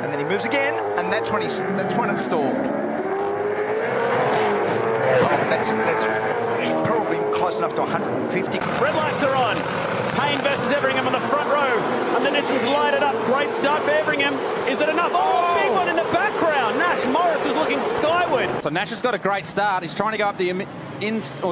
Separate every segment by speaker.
Speaker 1: and then he moves again, and that's when it stalled. That's probably close enough to 150.
Speaker 2: Red lights are on. Payne versus Everingham on the front row. And the distance lighted up. Great start for Everingham. Is it enough? Oh, big one in the background. Nash Morris was looking skyward.
Speaker 3: So Nash has got a great start. He's trying to go up the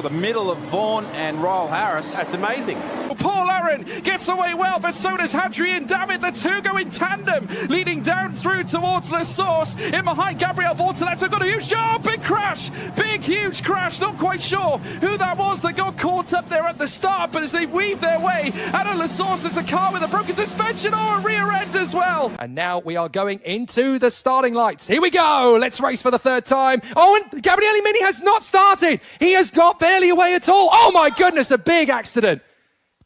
Speaker 3: middle of Vaughan and Royal Harris.
Speaker 2: That's amazing.
Speaker 4: Paul Aaron gets away well, but so does Hadrian David. The two go in tandem, leading down through towards Le Source. In behind Gabriel Bortoleto got a huge job. Big crash. Big, huge crash. Not quite sure who that was that got caught up there at the start, but as they weave their way out of Le Source, there's a car with a broken suspension or a rear end as well.
Speaker 5: And now we are going into the starting lights. Here we go. Let's race for the third time. Oh, and Gabriele Mini has not started. He has got barely away at all. Oh my goodness, a big accident.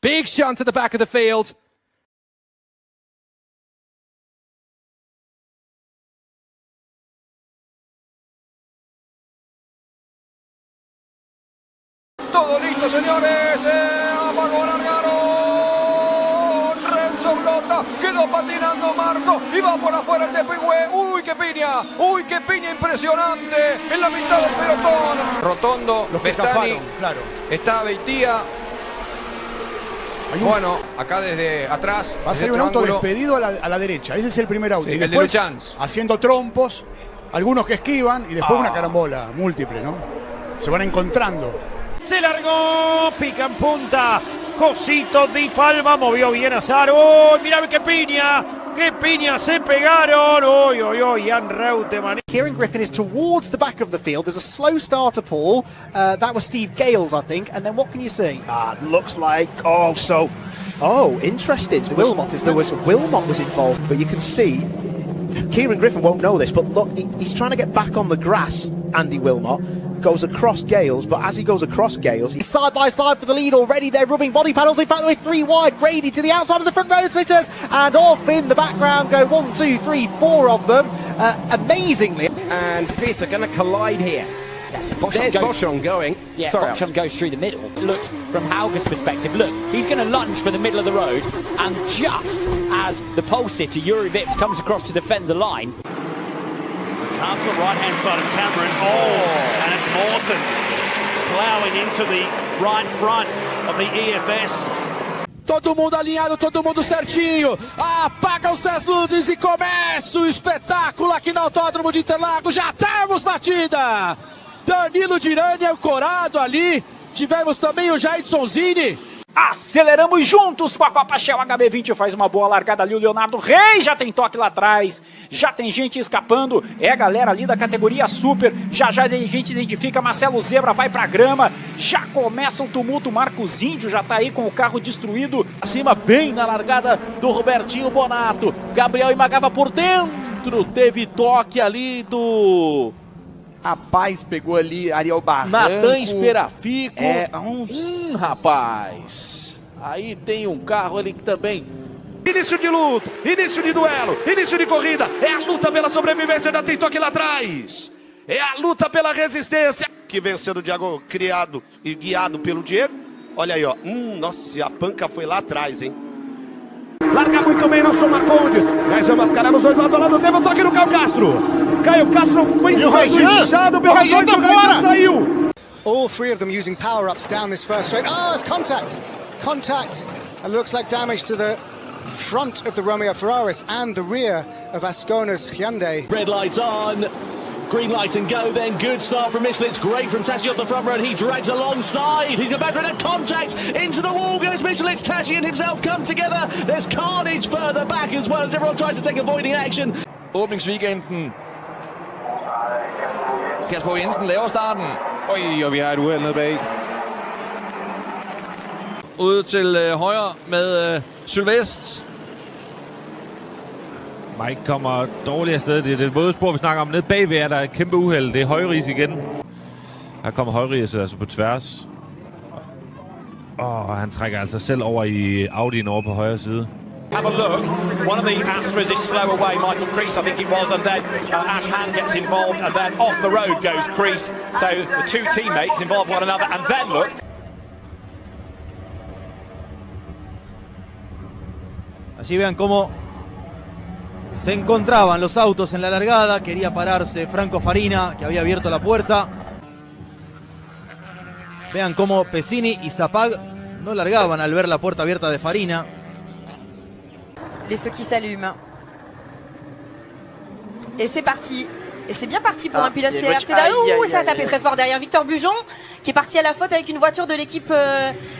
Speaker 5: Big shunt at the back of the field.
Speaker 6: Todo listo, señores. Apagó, largaron. Renzo Blota quedó patinando Marco y va por afuera el de Pigüe. Uy, qué piña. Uy, qué piña impresionante en la mitad del pelotón. Rotondo,
Speaker 7: los que
Speaker 6: Bestani,
Speaker 7: zafaron, claro.
Speaker 6: Está Beitía. Bueno, acá desde atrás.
Speaker 7: Va a ser un auto despedido a la derecha. Ese es el primer auto.
Speaker 6: Sí,
Speaker 7: y
Speaker 6: el
Speaker 7: después,
Speaker 6: de Luchans.
Speaker 7: haciendo trompos, algunos que esquivan y después una carambola múltiple, ¿no? Se van encontrando.
Speaker 2: Se largó, pica en punta. Cosito Di Palma movió bien a Sar. ¡Oh, mira qué piña! ¡Qué piña se pegaron! ¡Oy, oy, oy! Jan Reutemann.
Speaker 8: Kieran Griffin is towards the back of the field. There's a slow starter, Paul. That was Steve Gales, I think. And then what can you see?
Speaker 9: Looks like, interesting. There was Wilmot was involved, but you can see, Kieran Griffin won't know this, but look, he's trying to get back on the grass, Andy Wilmot. Goes across Gales, but as he goes across Gales, he's
Speaker 8: side by side for the lead already. They're rubbing body panels. In fact, they're three wide. Grady to the outside of the front road sitters, and off in the background go 1, 2, 3, 4 of them. Amazingly.
Speaker 10: And fifth are going to collide here.
Speaker 11: Yes,
Speaker 10: There's Boschon going.
Speaker 11: Yeah,
Speaker 10: Sorry,
Speaker 11: Boschon goes through the middle. Look, from Hauger's perspective, look, he's going to lunge for the middle of the road, and just as the pole sitter, Yuri Vips, comes across to defend the line.
Speaker 2: Cars on the right-hand side of Cameron. And it's Mawson ploughing into the right front of the EFS.
Speaker 12: Todo mundo alinhado, todo mundo certinho. Apagam-se as luzes e começa o espetáculo aqui no Autódromo de Interlagos. Já temos batida. Danilo Dirani ancorado ali. Tivemos também o Jaidson Zini.
Speaker 13: Aceleramos juntos com a Copa Shell HB20, faz uma boa largada ali o Leonardo Reis, já tem toque lá atrás, já tem gente escapando, é a galera ali da categoria Super, já a gente identifica, Marcelo Zebra vai pra grama, já começa o tumulto, Marcos Índio já tá aí com o carro destruído.
Speaker 14: Acima bem na largada do Robertinho Bonato, Gabriel Imagava por dentro, teve toque ali do...
Speaker 3: Rapaz, pegou ali Ariel Barranco.
Speaker 14: Natan Esperafico. Rapaz. Aí tem um carro ali que também...
Speaker 15: Início de luta, início de duelo, início de corrida. É a luta pela sobrevivência, ainda tem toque lá atrás. É a luta pela resistência. Que vem sendo criado e guiado pelo Diego. Olha aí, ó. Nossa, a panca foi lá atrás, hein. Larga muito bem, Nelson Marcondes. Já mascarando os dois lado a lado. Teve um toque no Caio Castro. Caio Castro foi sanduichado pelo dois e o Raijan saiu.
Speaker 16: All three of them using power-ups down this first straight. It's contact. Contact. It looks like damage to the front of the Romeo Ferraris and the rear of Ascona's Hyundai.
Speaker 17: Red lights on. Green light and go then. Good start from Michelin. It's great from Tashi off the front row. He drags alongside. He's got back for a contact. Into the wall goes Michelin. Tashi and himself come together. There's carnage further back as well as everyone tries to take avoiding action.
Speaker 18: Åbningsweekenden. Kasper Jensen laver starten.
Speaker 19: Og vi har et uheld nede bag.
Speaker 18: Ude til højre med Sylvest.
Speaker 20: Mike kommer dårligt afsted. Det er det vådespor, vi snakker om. Nede bagved er der et kæmpe uheld. Det er Højris igen. Her kommer Højris altså på tværs. Han trækker altså selv over i Audi'en over på højre side.
Speaker 2: Have a look. One of the Astras is slow away, Michael Crease, I think it was, and then Ash Han gets involved, and then off the road goes Crease. So the two teammates involve one another, and then look.
Speaker 4: Así vean cómo
Speaker 21: Se encontraban los autos en la largada, quería pararse Franco Farina, que había abierto la puerta. Vean cómo Pesini y Zapag no largaban al ver la puerta abierta de Farina.
Speaker 22: Les feux qui s'allument. Et c'est parti. Et c'est bien parti pour un pilote CRT. Ouh, ça a tapé très fort derrière Victor Bujon, qui est parti à la faute avec une voiture de l'équipe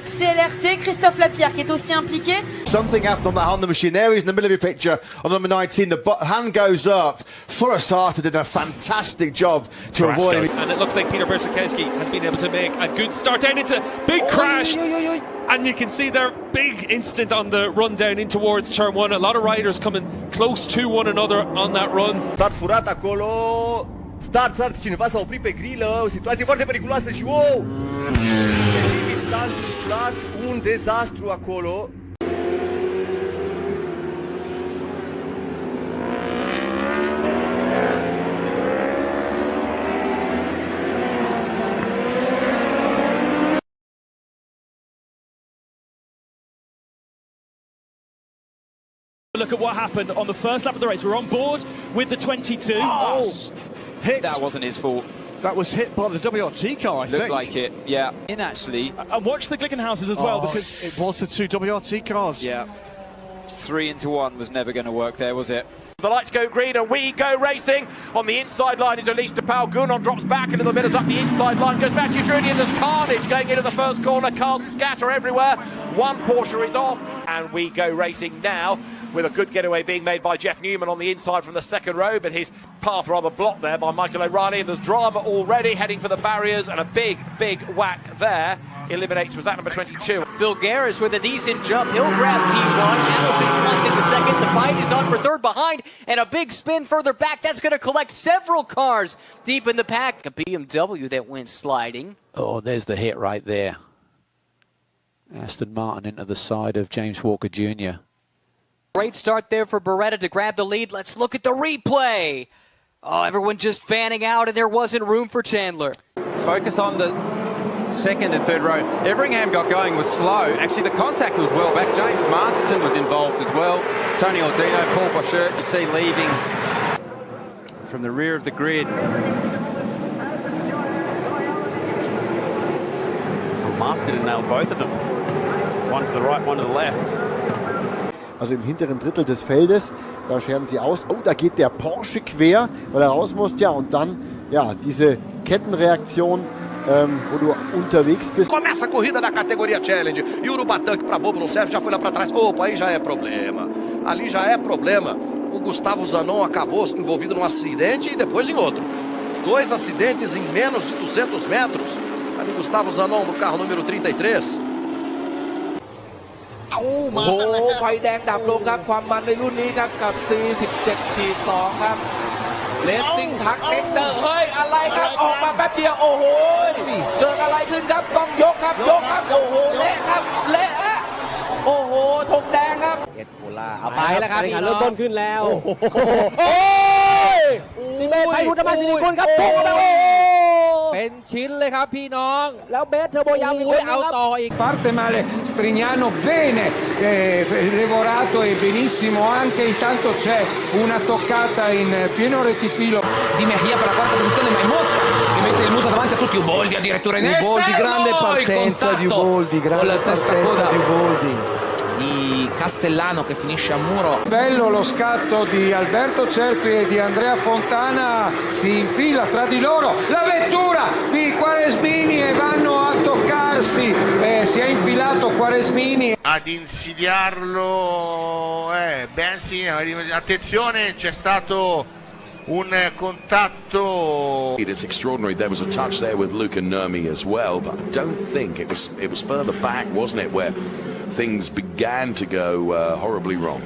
Speaker 22: CLRT. Christophe Lapierre, qui est aussi impliqué.
Speaker 23: Something happened on that Honda machine. There he's in the middle of your picture on number 19. The hand goes up. Forasata did a fantastic job to avoid him.
Speaker 24: And it looks like Peter Bersakowski has been able to make a good start down into big crash. And you can see their big instant on the run down in towards turn 1. A lot of riders coming close to one another on that run.
Speaker 25: Start furat acolo. Start, cineva s-a oprit pe grilă. O situație foarte periculoasă și wow! Pe limit s-a întâmplat un dezastru acolo.
Speaker 26: Look at what happened on the first lap of the race. We're on board with the 22.
Speaker 14: Oh, hit.
Speaker 11: That wasn't his fault.
Speaker 14: That was hit by the WRT car, I think.
Speaker 11: Looked like it, yeah. In actually.
Speaker 26: And watch the Glickenhauses as well, because
Speaker 14: it was the two WRT cars.
Speaker 11: Yeah. 3 into 1 was never going to work there, was it?
Speaker 27: The lights go green and we go racing. On the inside line is Elise de Paul. Gounon drops back a little bit as up the inside line goes Matthew Drudy, and there's carnage going into the first corner. Cars scatter everywhere. One Porsche is off and we go racing now, with a good getaway being made by Jeff Newman on the inside from the second row, but his path rather blocked there by Michael O'Reilly, and there's drama already heading for the barriers, and a big whack there. Eliminates, was that number 22.
Speaker 11: Phil Garris with a decent jump. He'll grab P1. Allison slots into second. The fight is on for third behind, and a big spin further back. That's going to collect several cars deep in the pack. A BMW that went sliding.
Speaker 28: Oh, there's the hit right there. Aston Martin into the side of James Walker Jr.
Speaker 11: Great start there for Beretta to grab the lead. Let's look at the replay. Oh, everyone just fanning out, and there wasn't room for Chandler.
Speaker 3: Focus on the second and third row. Everingham got going was slow. Actually, the contact was well back. James Masterton was involved as well. Tony Ordino, Paul Boschert, you see leaving from the rear of the grid.
Speaker 29: Masterton nailed both of them. One to the right, one to the left.
Speaker 30: Also im hinteren Drittel des Feldes, da scheren sie aus. Oh, da geht der Porsche quer, weil er raus muss. Ja, und dann, ja, diese Kettenreaktion, wo du unterwegs bist.
Speaker 15: Começa a corrida da categoria Challenge. E o Urubatã, que para bobo não serve, já foi lá para trás. Opa, aí já é problema. Ali já é problema. O Gustavo Zanon acabou envolvido num acidente e depois em outro. 2 acidentes em menos de 200 metros. Ali Gustavo Zanon do carro número 33.
Speaker 31: โอ้ไฟแดงดับลงครับความมันในรุ่นนี้ครับกับ 47.2 ครับเลสซิ่งพักเอ็กเตอร์เฮ้ยอะไรครับออกมาแป๊บเดียวโอ้โหเกิดอะไรขึ้นครับต้องยกครับโอ้โหเละครับเละโอ้โหธงแดงครับเอ็ดโคล่าเอาไปแล้วครับเริ่มต้นขึ้นแล้วโอ้ยซีเมนไทยพุทธมาสิริกุลครับพุ่งแล้วเป็นชิ้นเลยครับพี่น้องแล้วเบสเทอร์โบยามเอาต่ออีก
Speaker 32: Parte male Strignano, bene lavorato e benissimo anche, intanto c'è una toccata in pieno rettifilo
Speaker 12: Di Mejia per la quarta posizione, ma è Mosca che mette il muso davanti a tutti. Uboldi addirittura in esterno.
Speaker 9: Uboldi, grande partenza di Uboldi, grande partenza di Uboldi.
Speaker 12: Di Castellano che finisce a muro.
Speaker 32: Bello lo scatto di Alberto Cerpi e di Andrea Fontana, si infila tra di loro la vettura di Quaresmini e vanno a toccarsi, si è infilato Quaresmini
Speaker 15: ad insidiarlo, Benzi, attenzione, c'è stato un contatto.
Speaker 33: It is extraordinary. There was a touch there with Luca Nurmi as well, but I don't think it was further back, wasn't it, where things began to go horribly wrong.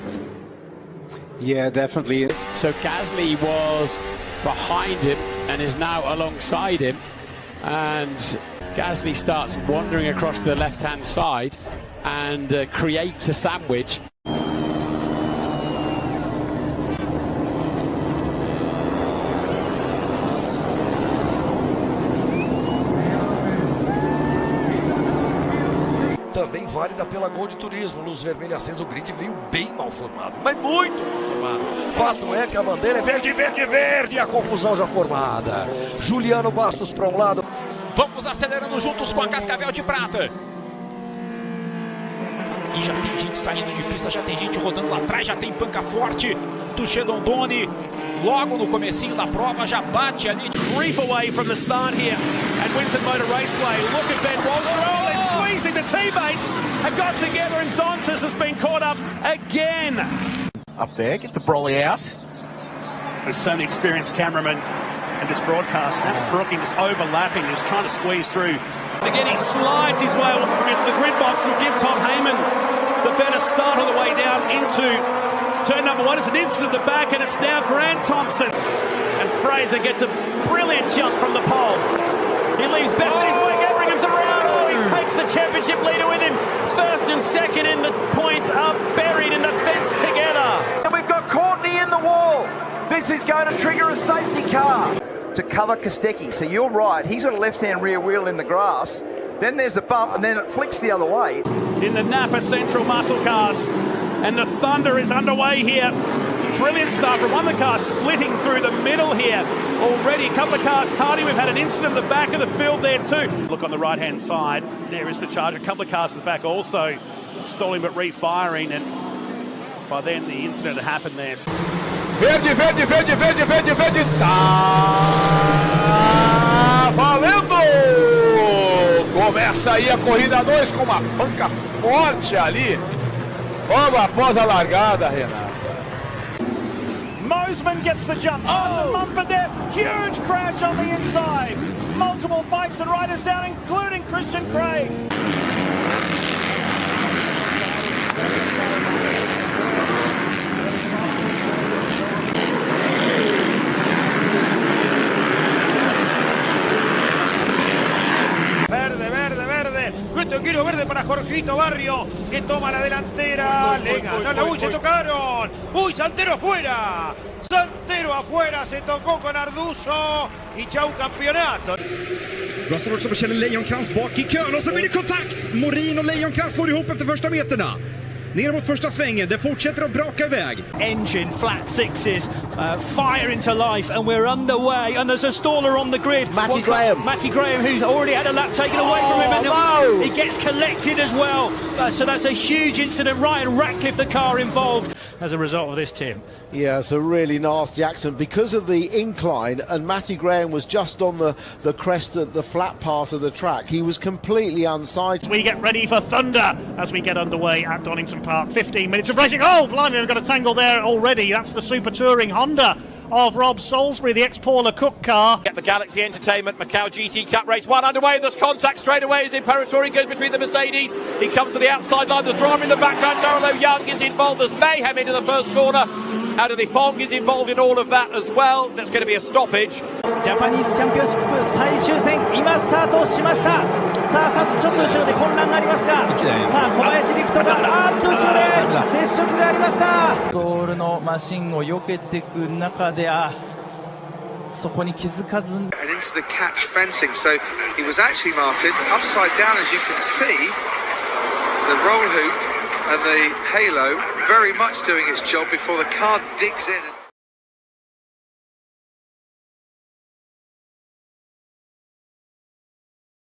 Speaker 12: Yeah, definitely.
Speaker 11: So Gasly was behind him and is now alongside him, and Gasly starts wandering across the left-hand side and creates a sandwich.
Speaker 15: Também vai válida pela Gol de Turismo. Luz vermelha acesa, o grid veio bem mal formado, mas muito mal formado. Fato é que a bandeira é verde, verde, verde, a confusão já formada. Juliano Bastos para um lado.
Speaker 4: Vamos acelerando juntos com a Cascavel de Prata. E já tem gente saindo de pista, já tem gente rodando lá atrás, já tem panca forte do Shedondoni. Logo no comecinho da prova, já bate ali.
Speaker 12: Creep away from the start here at Windsor Motor Raceway. Look at Ben Walter. Oh, they're squeezing. The teammates have got together and Dantas has been caught up again. Up there, get the brolly out. There's so many experienced cameramen and this broadcast. That's Brooking just overlapping, just trying to squeeze through. Again, he slides his way from into the grid box. Will give Tom Heyman the better start on the way down into turn number one. It's an instant at the back, and it's now Grant Thompson. And Fraser gets a brilliant jump from the pole. He leaves Bethany's wing. Evringham's around. Oh, he takes the championship leader with him. First and second in the points are buried in the fence together.
Speaker 1: And we've got Courtney in the wall. This is going to trigger a safety car to cover Kostecki. So you're right, he's got a left-hand rear wheel in the grass. Then there's the bump, and then it flicks the other way.
Speaker 12: In the Napa Central Muscle Cars, and the thunder is underway here. Brilliant start from one of the cars splitting through the middle here. Already a couple of cars tardy. We've had an incident at the back of the field there too. Look on the right-hand side. There is the charge. A couple of cars at the back also stalling but refiring, and by then the incident had happened there.
Speaker 15: Verde, verde, verde, verde, verde, verde. Tá valendo! Começa aí a corrida 2 com uma panca forte ali. Logo após a largada, Renata.
Speaker 12: Mosman gets the jump. Oh, Mumford there. Huge crash on the inside. Multiple bikes and riders down, including Christian Craig.
Speaker 32: Verde, verde, verde. Cuento quiero verde para Jorgito Barrio, que toma la delantera. Le ganó la se tocaron. Uy, Santero afuera. Santero afuera, se tocó con Arduzo. Y chau campeonato.
Speaker 2: Rastar också på Kjell Lejonkrans bak i kön och så blir det kontakt. Morin och Lejonkrans slår ihop efter första meterna. Ner mot första svängen, det fortsätter att braka iväg.
Speaker 26: Engine, flat sixes, fire into life, and we're underway. And there's a staller on the grid.
Speaker 9: Matty Graham.
Speaker 26: Matty Graham, who's already had a lap taken away from him. And
Speaker 9: no!
Speaker 26: He gets collected as well. So that's a huge incident. Ryan Ratcliffe, the car involved, as a result of this, Tim.
Speaker 9: Yeah, it's a really nasty accident because of the incline, and Matty Graham was just on the crest of the flat part of the track. He was completely unsighted.
Speaker 26: We get ready for thunder as we get underway at Donington Park. 15 minutes of racing. Oh, blimey, we've got a tangle there already. That's the Super Touring Honda of Rob Salisbury, the ex-Paula Cook car.
Speaker 27: Get the Galaxy Entertainment Macau GT Cup race 1 underway, and there's contact straight away as Imperatori goes between the Mercedes. He comes to the outside line, there's drama in the background. Darrell Young is involved, there's mayhem into the first corner. Adony Fong is involved in all of that as well. There's going to be a stoppage.
Speaker 26: ジャパニーズチャンピオンシップ最終戦、今スタートしました。さあ、ちょっと後ろで混乱がありますが、さあ、小林陸斗が後ろで接触がありました。ドールのマシンを避けていく中で、そこに気づかず。
Speaker 5: And into the catch fencing, so he was actually, Martin, upside down as you can see. The roll hoop and the halo very much doing its job before the car digs in.